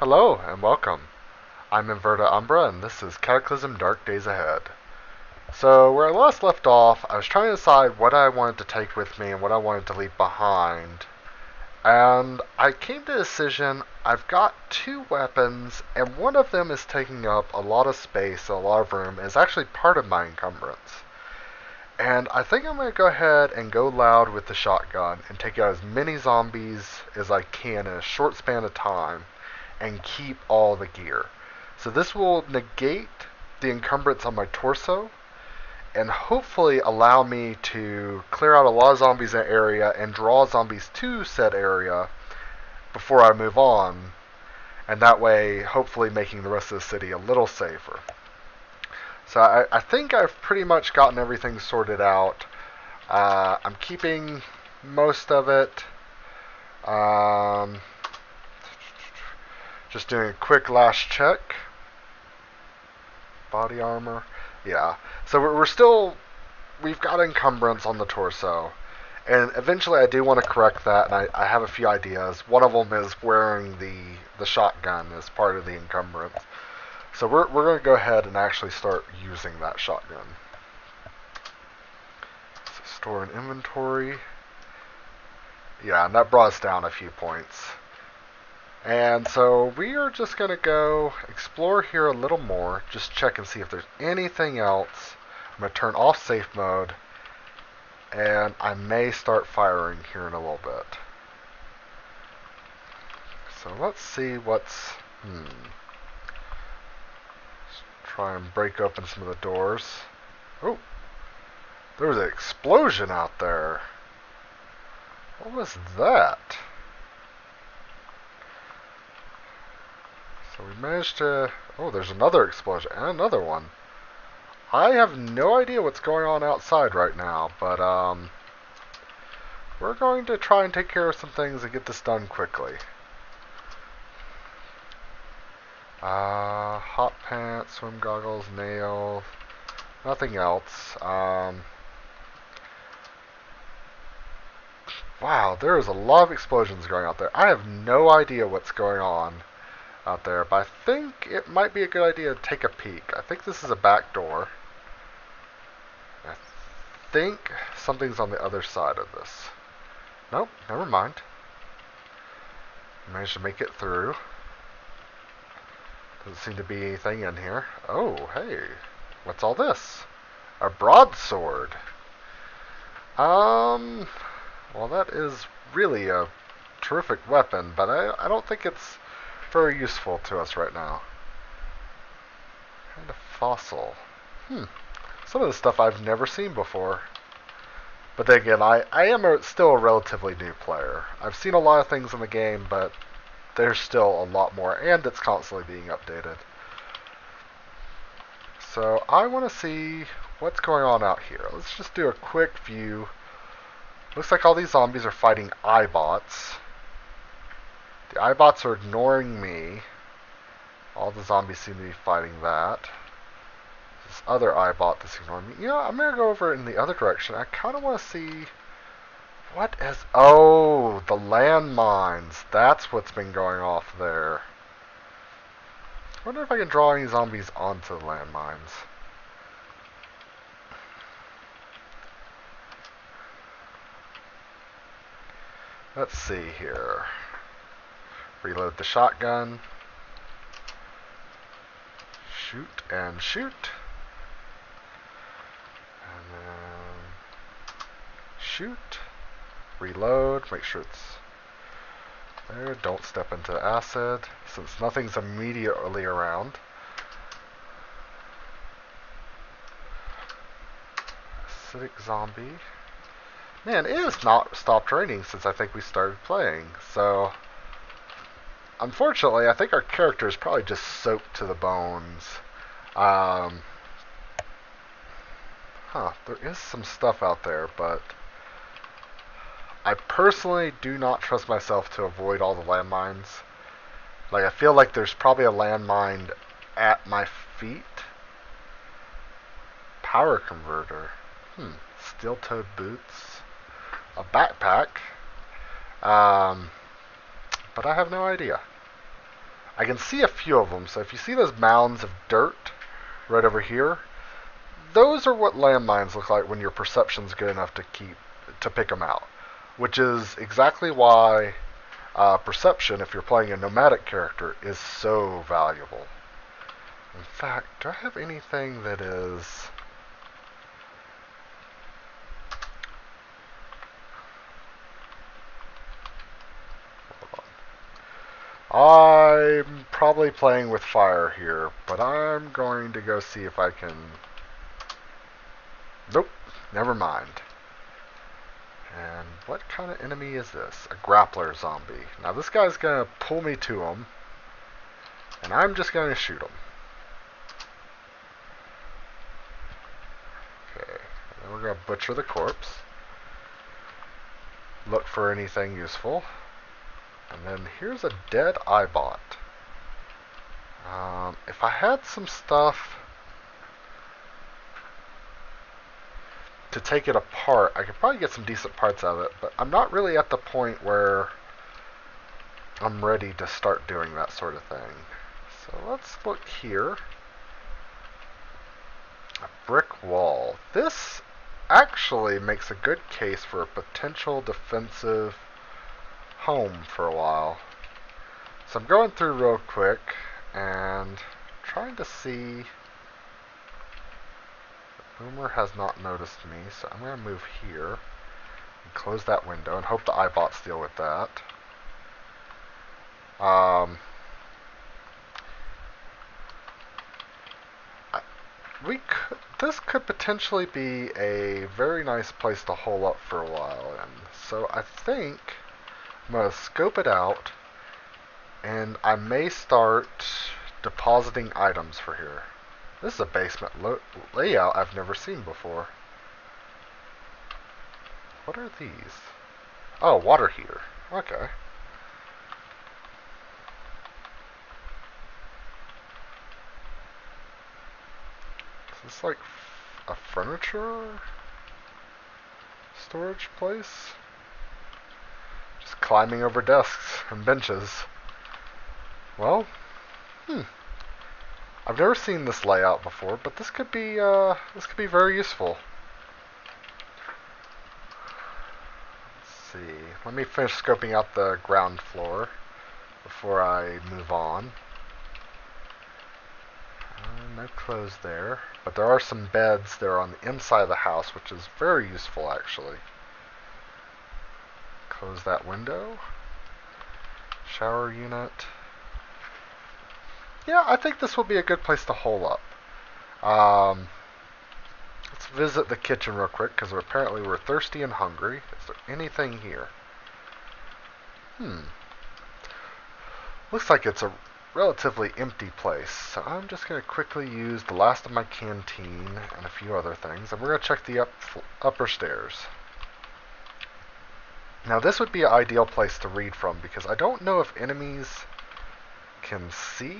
Hello and welcome. I'm Inverta Umbra and this is Cataclysm Dark Days Ahead. So where I last left off, I was trying to decide what I wanted to take with me and what I wanted to leave behind. And I came to a decision. I've got two weapons and one of them is taking up a lot of space, a lot of room, and is actually part of my encumbrance. And I think I'm going to go ahead and go loud with the shotgun and take out as many zombies as I can in a short span of time and keep all the gear. So this will negate the encumbrance on my torso and hopefully allow me to clear out a lot of zombies in that area and draw zombies to said area before I move on. And that way, hopefully making the rest of the city a little safer. So I think I've pretty much gotten everything sorted out. I'm keeping most of it. Just doing a quick last check. Body armor. Yeah. So we've got encumbrance on the torso. And eventually I do want to correct that, and I have a few ideas. One of them is wearing the shotgun as part of the encumbrance. So we're going to go ahead and actually start using that shotgun. So store in inventory. Yeah, and that brought us down a few points. And so we are just going to go explore here a little more, just check and see if there's anything else. I'm going to turn off safe mode, and I may start firing here in a little bit. So let's see what's... Let's try and break open some of the doors. Oh, there was an explosion out there. What was that? So we managed to... Oh, there's another explosion and another one. I have no idea what's going on outside right now, but we're going to try and take care of some things and get this done quickly. Hot pants, swim goggles, nails, nothing else. Wow, there is a lot of explosions going out there. I have no idea what's going on out there, but I think it might be a good idea to take a peek. I think this is a back door. I think something's on the other side of this. Nope, never mind. Managed to make it through. Doesn't seem to be anything in here. Oh, hey, what's all this? A broadsword. Well, that is really a terrific weapon, but I don't think it's very useful to us right now. Kind of fossil. Some of the stuff I've never seen before. But then again, I am still a relatively new player. I've seen a lot of things in the game, but there's still a lot more, and it's constantly being updated. So I want to see what's going on out here. Let's just do a quick view. Looks like all these zombies are fighting iBots. The iBots are ignoring me. All the zombies seem to be fighting that. This other iBot that's ignoring me. You know, I'm going to go over in the other direction. I kind of want to see what is... Oh, the landmines. That's what's been going off there. I wonder if I can draw any zombies onto the landmines. Let's see here. Reload the shotgun. Shoot and shoot. And then shoot. Reload. Make sure it's there. Don't step into acid since nothing's immediately around. Acidic zombie. Man, it has not stopped raining since I think we started playing, so unfortunately I think our character is probably just soaked to the bones. There is some stuff out there, but I personally do not trust myself to avoid all the landmines. Like, I feel like there's probably a landmine at my feet. Power converter. Steel-toed boots. A backpack. But I have no idea. I can see a few of them. So if you see those mounds of dirt right over here, those are what landmines look like when your perception's good enough to pick them out. Which is exactly why perception, if you're playing a nomadic character, is so valuable. In fact, do I have anything that is... I'm probably playing with fire here, but I'm going to go see if I can... Nope, never mind. And what kind of enemy is this? A grappler zombie. Now this guy's going to pull me to him, and I'm just going to shoot him. Okay, then we're going to butcher the corpse. Look for anything useful. And then here's a dead eyebot. If I had some stuff to take it apart, I could probably get some decent parts out of it, but I'm not really at the point where I'm ready to start doing that sort of thing. So let's look here. A brick wall. This actually makes a good case for a potential defensive home for a while. So I'm going through real quick and trying to see. The boomer has not noticed me, so I'm going to move here and close that window and hope the iBots deal with that. This could potentially be a very nice place to hole up for a while in. So I think I'm going to scope it out, and I may start depositing items for here. This is a basement layout I've never seen before. What are these? Oh, water heater. Okay. Is this like a furniture storage place? Just climbing over desks and benches. Well, I've never seen this layout before, but this could be very useful. Let's see. Let me finish scoping out the ground floor before I move on. No clothes there, but there are some beds there on the inside of the house, which is very useful actually. Close that window. Shower unit. Yeah, I think this will be a good place to hole up. Let's visit the kitchen real quick, because apparently we're thirsty and hungry. Is there anything here? Looks like it's a relatively empty place, so I'm just going to quickly use the last of my canteen and a few other things, and we're going to check the upper stairs. Now this would be an ideal place to read from, because I don't know if enemies can see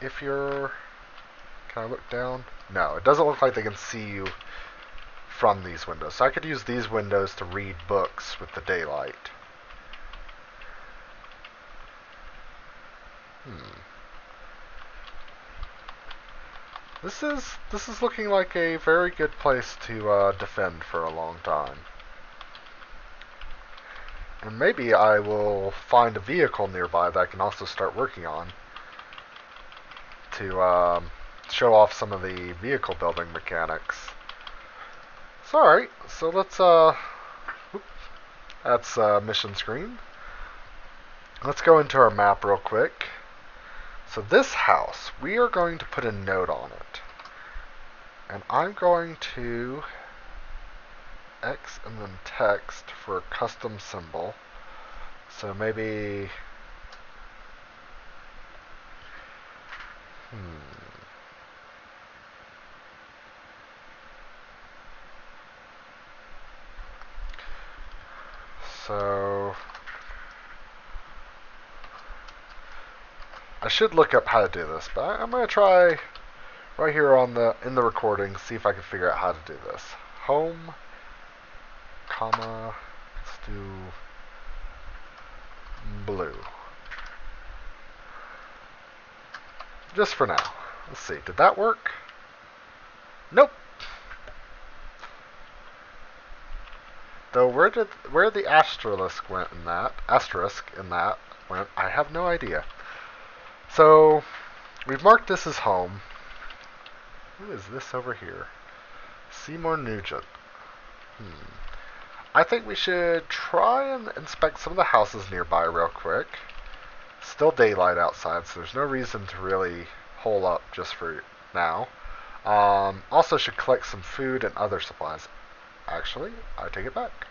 if you're... Can I look down? No, it doesn't look like they can see you from these windows, so I could use these windows to read books with the daylight. This is looking like a very good place to defend for a long time. And maybe I will find a vehicle nearby that I can also start working on to show off some of the vehicle building mechanics. So alright, so let's that's mission screen. Let's go into our map real quick. So this house, we are going to put a note on it. And I'm going to X and then text for a custom symbol. So maybe... So... I should look up how to do this, but I'm going to try right here on in the recording, see if I can figure out how to do this. Home, comma, let's do blue. Just for now. Let's see, did that work? Nope. Though where the asterisk in that went, I have no idea. So we've marked this as home. Who is this over here? Seymour Nugent. I think we should try and inspect some of the houses nearby real quick. Still daylight outside, so there's no reason to really hole up just for now. Also should collect some food and other supplies. Actually, I take it back.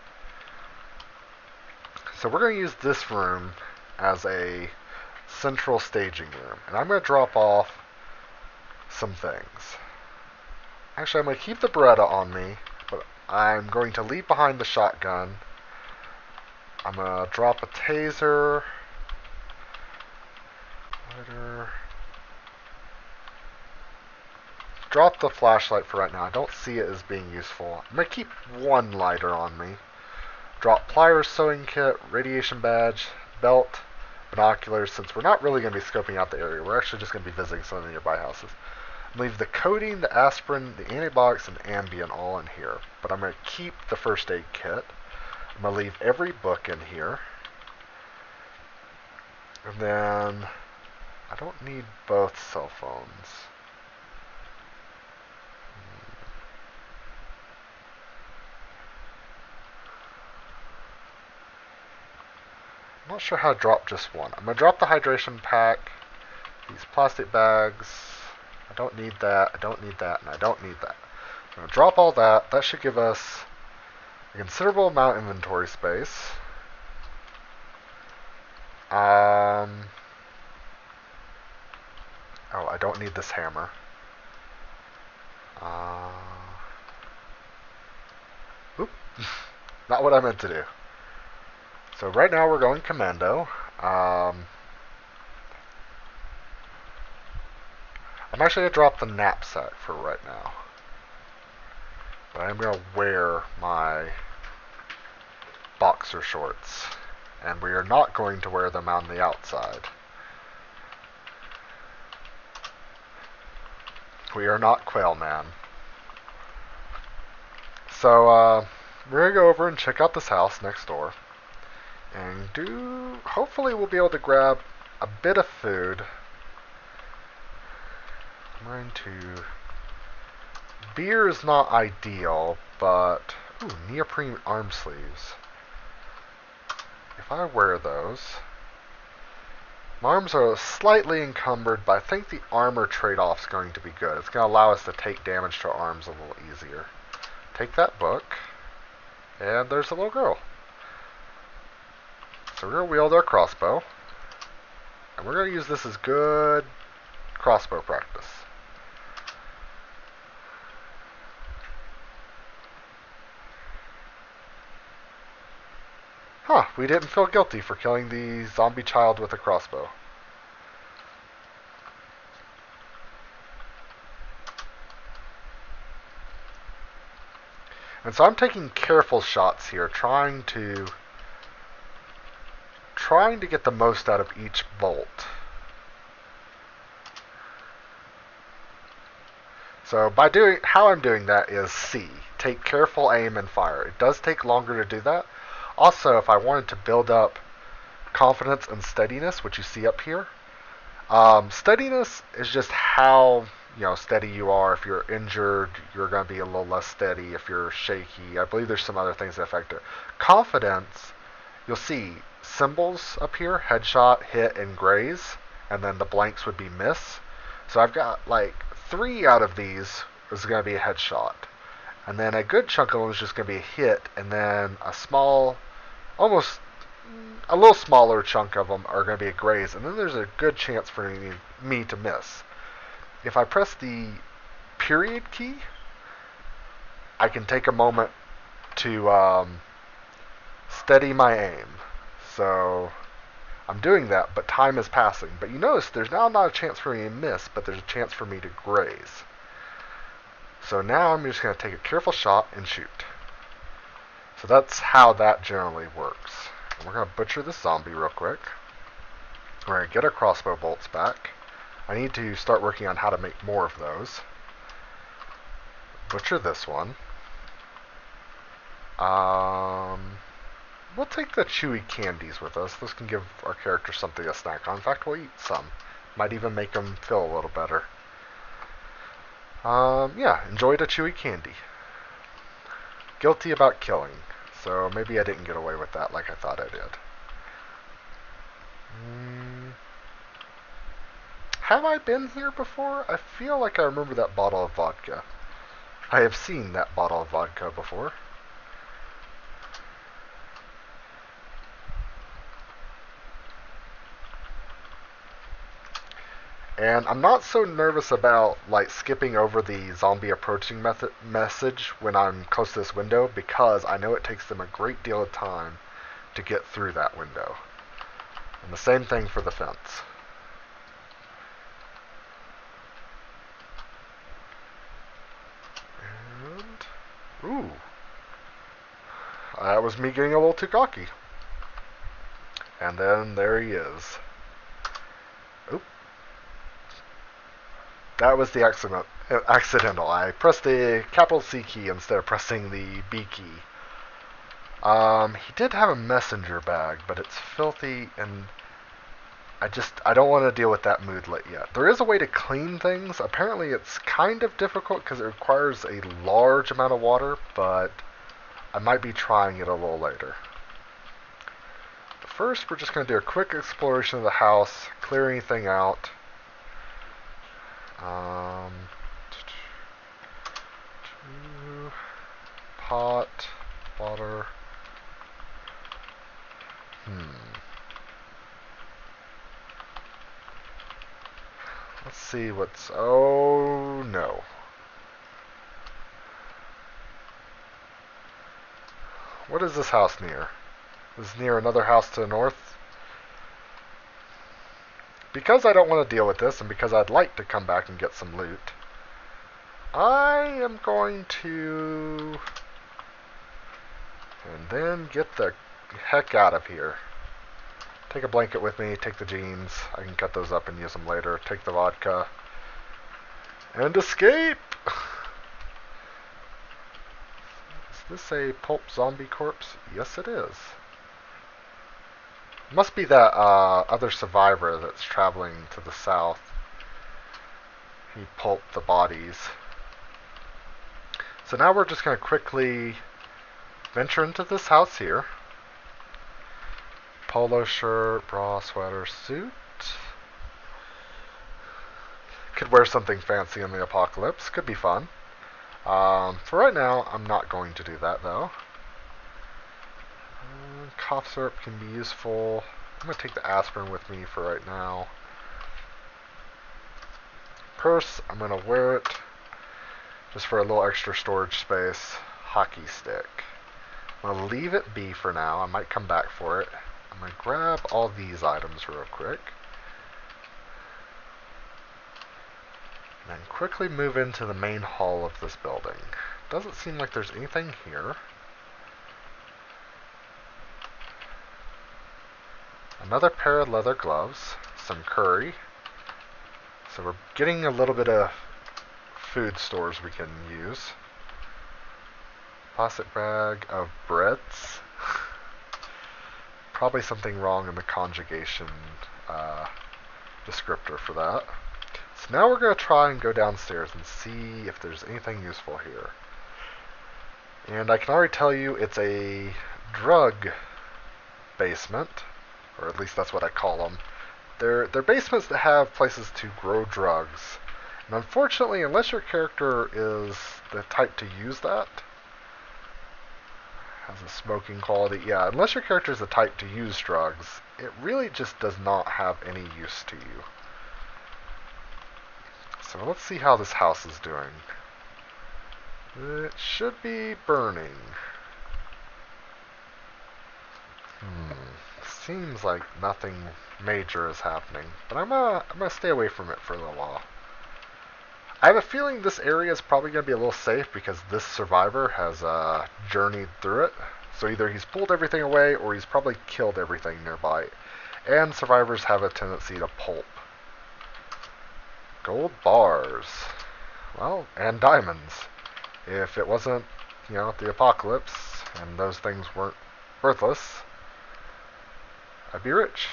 So we're going to use this room as a central staging room. And I'm going to drop off some things. Actually, I'm going to keep the Beretta on me, but I'm going to leave behind the shotgun. I'm going to drop a taser. Drop the flashlight for right now. I don't see it as being useful. I'm going to keep one lighter on me. Drop pliers, sewing kit, radiation badge, belt, binoculars, since we're not really going to be scoping out the area. We're actually just going to be visiting some of the nearby houses. Leave the codeine, the aspirin, the antibiotics, and Ambien all in here. But I'm going to keep the first aid kit. I'm going to leave every book in here. And then I don't need both cell phones. I'm not sure how to drop just one. I'm going to drop the hydration pack, these plastic bags. I don't need that, I don't need that, and I don't need that. I'm going to drop all that. That should give us a considerable amount of inventory space. Oh, I don't need this hammer. Oop. Not what I meant to do. So right now we're going commando. I'm actually going to drop the knapsack for right now. But I'm going to wear my boxer shorts. And we are not going to wear them on the outside. We are not Quail Man. So we're going to go over and check out this house next door. And hopefully we'll be able to grab a bit of food. I'm going to... Beer is not ideal, but... Ooh, neoprene arm sleeves. If I wear those... My arms are slightly encumbered, but I think the armor trade-off is going to be good. It's going to allow us to take damage to our arms a little easier. Take that book. And there's a little girl. So we're going to wield our crossbow. And we're going to use this as good crossbow practice. Huh, we didn't feel guilty for killing the zombie child with a crossbow. And so I'm taking careful shots here, trying to get the most out of each bolt. So how I'm doing that is C. Take careful aim and fire. It does take longer to do that. Also, if I wanted to build up confidence and steadiness, which you see up here, steadiness is just how steady you are. If you're injured, you're going to be a little less steady. If you're shaky, I believe there's some other things that affect it. Confidence, you'll see symbols up here, headshot, hit, and graze, and then the blanks would be miss. So I've got like 3 out of these is going to be a headshot. And then a good chunk of them is just going to be a hit, and then almost a little smaller chunk of them are going to be a graze, and then there's a good chance for me to miss. If I press the period key, I can take a moment to steady my aim. So I'm doing that, but time is passing. But you notice there's now not a chance for me to miss, but there's a chance for me to graze. So now I'm just going to take a careful shot and shoot. So that's how that generally works. And we're going to butcher this zombie real quick. Alright, get our crossbow bolts back. I need to start working on how to make more of those. Butcher this one. We'll take the chewy candies with us. This can give our characters something to snack on. In fact, we'll eat some. Might even make them feel a little better. Yeah, enjoy the chewy candy. Guilty about killing, so maybe I didn't get away with that like I thought I did. Have I been here before? I feel like I remember that bottle of vodka. I have seen that bottle of vodka before. And I'm not so nervous about like skipping over the zombie approaching message when I'm close to this window because I know it takes them a great deal of time to get through that window. And the same thing for the fence. And, ooh. That was me getting a little too cocky. And then there he is. Oop. That was the accidental. I pressed the capital C key instead of pressing the B key. He did have a messenger bag, but it's filthy, and I don't want to deal with that moodlet yet. There is a way to clean things. Apparently it's kind of difficult because it requires a large amount of water, but I might be trying it a little later. But first, we're just going to do a quick exploration of the house, clear anything out. Pot, water. Let's see what's... Oh, no. What is this house near? Is it near another house to the north? Because I don't want to deal with this, and because I'd like to come back and get some loot, I am going to... And then get the heck out of here. Take a blanket with me, take the jeans. I can cut those up and use them later. Take the vodka. And escape! Is this a pulp zombie corpse? Yes, it is. Must be that other survivor that's traveling to the south. He pulped the bodies. So now we're just going to quickly venture into this house here. Polo shirt, bra, sweater, suit. Could wear something fancy in the apocalypse. Could be fun. For right now, I'm not going to do that though. Cough syrup can be useful. I'm going to take the aspirin with me for right now. Purse, I'm going to wear it just for a little extra storage space. Hockey stick. I'm going to leave it be for now. I might come back for it. I'm going to grab all these items real quick. And then quickly move into the main hall of this building. Doesn't seem like there's anything here. Another pair of leather gloves, some curry. So we're getting a little bit of food stores we can use. Plastic bag of breads. Probably something wrong in the conjugation descriptor for that. So now we're going to try and go downstairs and see if there's anything useful here. And I can already tell you it's a drug basement. Or at least that's what I call them. They're basements that have places to grow drugs. And unfortunately, unless your character is the type to use that, has a smoking quality, yeah, unless your character is the type to use drugs, it really just does not have any use to you. So let's see how this house is doing. It should be burning. Seems like nothing major is happening, but I'm gonna stay away from it for a little while. I have a feeling this area is probably gonna be a little safe because this survivor has journeyed through it. So either he's pulled everything away or he's probably killed everything nearby. and survivors have a tendency to pulp. Gold bars. Well, and diamonds. If it wasn't, the apocalypse, and those things weren't worthless, I'd be rich.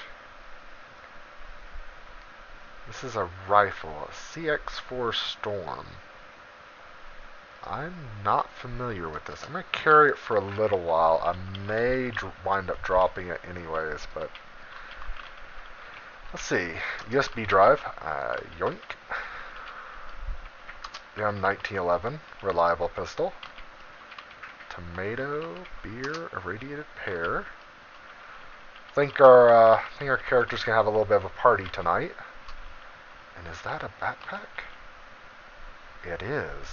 This is a rifle, a CX4 Storm. I'm not familiar with this. I'm going to carry it for a little while. I may wind up dropping it anyways, but let's see. USB drive, yoink. M1911, reliable pistol. Tomato, beer, irradiated pear. Think our character's gonna have a little bit of a party tonight. And is that a backpack? It is.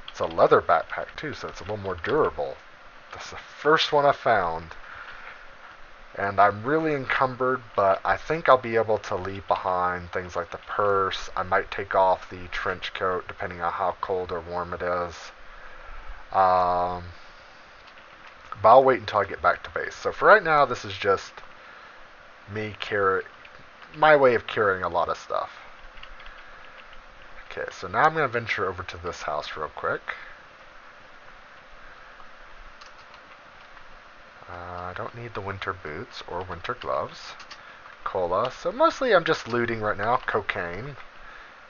It's a leather backpack too, so it's a little more durable. That's the first one I found. And I'm really encumbered, but I think I'll be able to leave behind things like the purse. I might take off the trench coat, depending on how cold or warm it is. But I'll wait until I get back to base. So for right now, this is just my way of carrying a lot of stuff. Okay, so now I'm going to venture over to this house real quick. I don't need the winter boots or winter gloves. Cola. So mostly I'm just looting right now. Cocaine.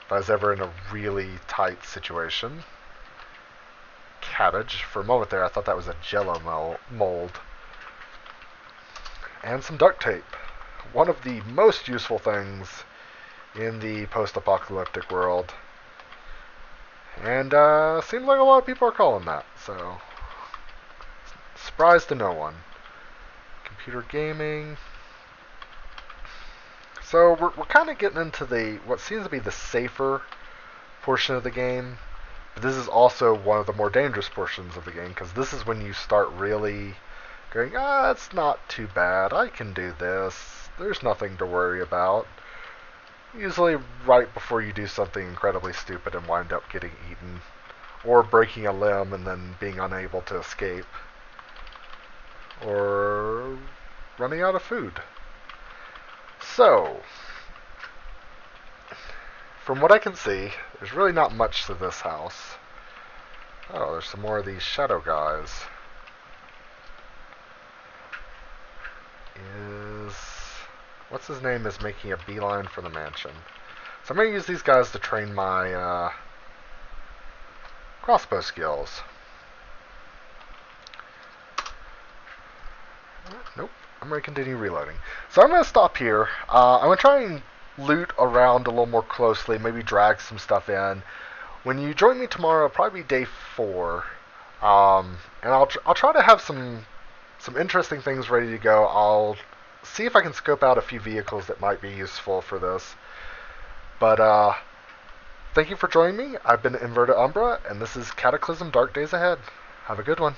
If I was ever in a really tight situation. Cabbage. For a moment there I thought that was a jello mold. And some duct tape. One of the most useful things in the post-apocalyptic world. And seems like a lot of people are calling that. So, surprise to no one. Computer gaming. So we're kind of getting into what seems to be the safer portion of the game. But this is also one of the more dangerous portions of the game, because this is when you start really going, it's not too bad. I can do this. There's nothing to worry about. Usually right before you do something incredibly stupid and wind up getting eaten, or breaking a limb and then being unable to escape, or running out of food. So, from what I can see, there's really not much to this house. Oh, there's some more of these shadow guys. What's his name is making a beeline for the mansion. So I'm going to use these guys to train my crossbow skills. Nope. I'm going to continue reloading. So I'm going to stop here. I'm going to try and loot around a little more closely, maybe drag some stuff in. When you join me tomorrow, it'll probably be day 4. And I'll try to have some interesting things ready to go. I'll see if I can scope out a few vehicles that might be useful for this. But thank you for joining me. I've been Inverted Umbra, and this is Cataclysm Dark Days Ahead. Have a good one.